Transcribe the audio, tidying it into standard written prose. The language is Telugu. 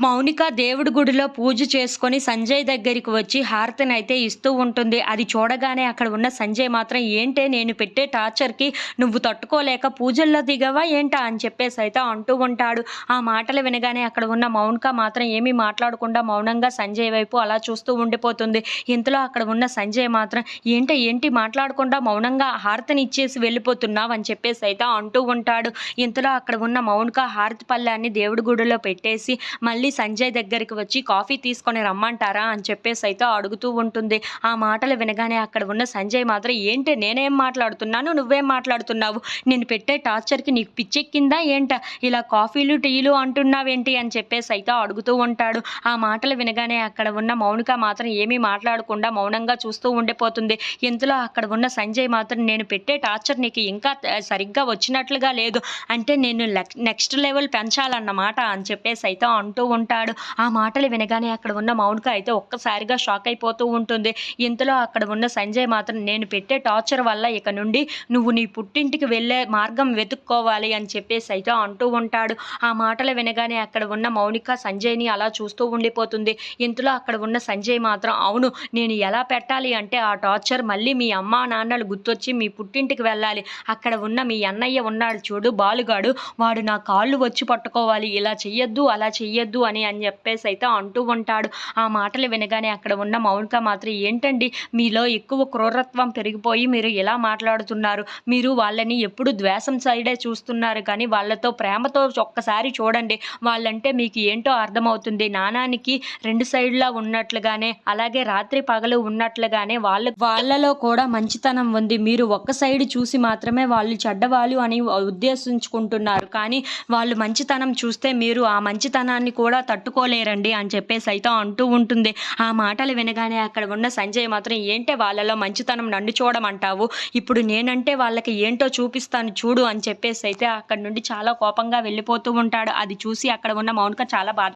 మౌనిక దేవుడి గుడిలో పూజ చేసుకొని సంజయ్ దగ్గరికి వచ్చి హారతినైతే ఇస్తూ ఉంటుంది. అది చూడగానే అక్కడ ఉన్న సంజయ్ మాత్రం ఏంటే నేను పెట్టే టార్చర్‌కి నువ్వు తట్టుకోలేక పూజల్లో దిగావా ఏంటా? అని చెప్పేసైతే అంటూ ఉంటాడు. ఆ మాటలు వినగానే అక్కడ ఉన్న మౌనిక మాత్రం ఏమీ మాట్లాడకుండా మౌనంగా సంజయ్ వైపు అలా చూస్తూ ఉండిపోతుంది. ఇంతలో అక్కడ ఉన్న సంజయ్ మాత్రం ఏంటి మాట్లాడకుండా మౌనంగా హారతిని ఇచ్చేసి వెళ్ళిపోతున్నావు అని చెప్పేసైతే అంటూ ఉంటాడు. ఇంతలో అక్కడ ఉన్న మౌనిక హారతి పళ్ళాన్ని దేవుడి గుడిలో పెట్టేసి మళ్ళీ సంజయ్ దగ్గరికి వచ్చి కాఫీ తీసుకొని రమ్మంటారా అని చెప్పేసైతే అడుగుతూ ఉంటుంది. ఆ మాటలు వినగానే అక్కడ ఉన్న సంజయ్ మాత్రం ఏంటి నేనేం మాట్లాడుతున్నాను, నువ్వేం మాట్లాడుతున్నావు, నేను పెట్టే టార్చర్‌కి నీకు పిచ్చెక్కిందా ఏంటా, ఇలా కాఫీలు టీలు అంటున్నావేంటి అని చెప్పేసైతే అడుగుతూ ఉంటాడు. ఆ మాటలు వినగానే అక్కడ ఉన్న మౌనిక మాత్రం ఏమీ మాట్లాడకుండా మౌనంగా చూస్తూ ఉండిపోతుంది. ఇంతలో అక్కడ ఉన్న సంజయ్ మాత్రం నేను పెట్టే టార్చర్ నీకు ఇంకా సరిగ్గా వచ్చినట్లుగా లేదు, అంటే నేను నెక్స్ట్ లెవెల్ పెంచాలన్నమాట అని చెప్పేసైతే అంటూ ఉంటాడు. ఆ మాటలు వినగానే అక్కడ ఉన్న మౌనిక అయితే ఒక్కసారిగా షాక్ అయిపోతూ ఉంటుంది. ఇంతలో అక్కడ ఉన్న సంజయ్ మాత్రం నేను పెట్టే టార్చర్ వల్ల ఇక నుండి నువ్వు నీ పుట్టింటికి వెళ్ళే మార్గం వెతుక్కోవాలి అని చెప్పేసి అయితే అంటూ ఉంటాడు. ఆ మాటలు వినగానే అక్కడ ఉన్న మౌనిక సంజయ్‌ని అలా చూస్తూ ఉండిపోతుంది. ఇంతలో అక్కడ ఉన్న సంజయ్ మాత్రం అవును నేను ఎలా పెట్టాలి అంటే ఆ టార్చర్ మళ్ళీ మీ అమ్మా నాన్నలు గుర్తొచ్చి మీ పుట్టింటికి వెళ్ళాలి. అక్కడ ఉన్న మీ అన్నయ్య ఉన్నాడు చూడు బాలుగాడు, వాడు నా కాళ్ళు వచ్చి పట్టుకోవాలి. ఇలా చెయ్యొద్దు అలా చెయ్యొద్దు అని చెప్పేసైతే అంటూ ఉంటాడు. ఆ మాటలు వినగానే అక్కడ ఉన్న మౌనిక మాత్రం ఏంటండి మీలో ఎక్కువ క్రూరత్వం పెరిగిపోయి మీరు ఇలా మాట్లాడుతున్నారు. మీరు వాళ్ళని ఎప్పుడు ద్వేషం సైడే చూస్తున్నారు కానీ వాళ్ళతో ప్రేమతో ఒక్కసారి చూడండి. వాళ్ళంటే మీకు ఏంటో అర్థమవుతుంది. నాణానికి 2 సైడ్‌లా ఉన్నట్లుగానే అలాగే రాత్రి పగలు ఉన్నట్లుగానే వాళ్ళలో కూడా మంచితనం ఉంది. మీరు ఒక్క సైడ్ చూసి మాత్రమే వాళ్ళు చెడ్డవాళ్ళు అని ఉద్దేశించుకుంటున్నారు. కానీ వాళ్ళు మంచితనం చూస్తే మీరు ఆ మంచితనాన్ని కూడా తట్టుకోలేరండి అని చెప్పేసైతే అంటూ ఉంటుంది. ఆ మాటలు వినగానే అక్కడ ఉన్న సంజయ్ మాత్రం ఏంటే వాళ్ళలో మంచితనం నన్ను చూడమంటావు, ఇప్పుడు నేనంటే వాళ్ళకి ఏంటో చూపిస్తాను చూడు అని చెప్పేసైతే అక్కడి నుండి చాలా కోపంగా వెళ్ళిపోతూ ఉంటాడు. అది చూసి అక్కడ ఉన్న మౌనిక చాలా బాధ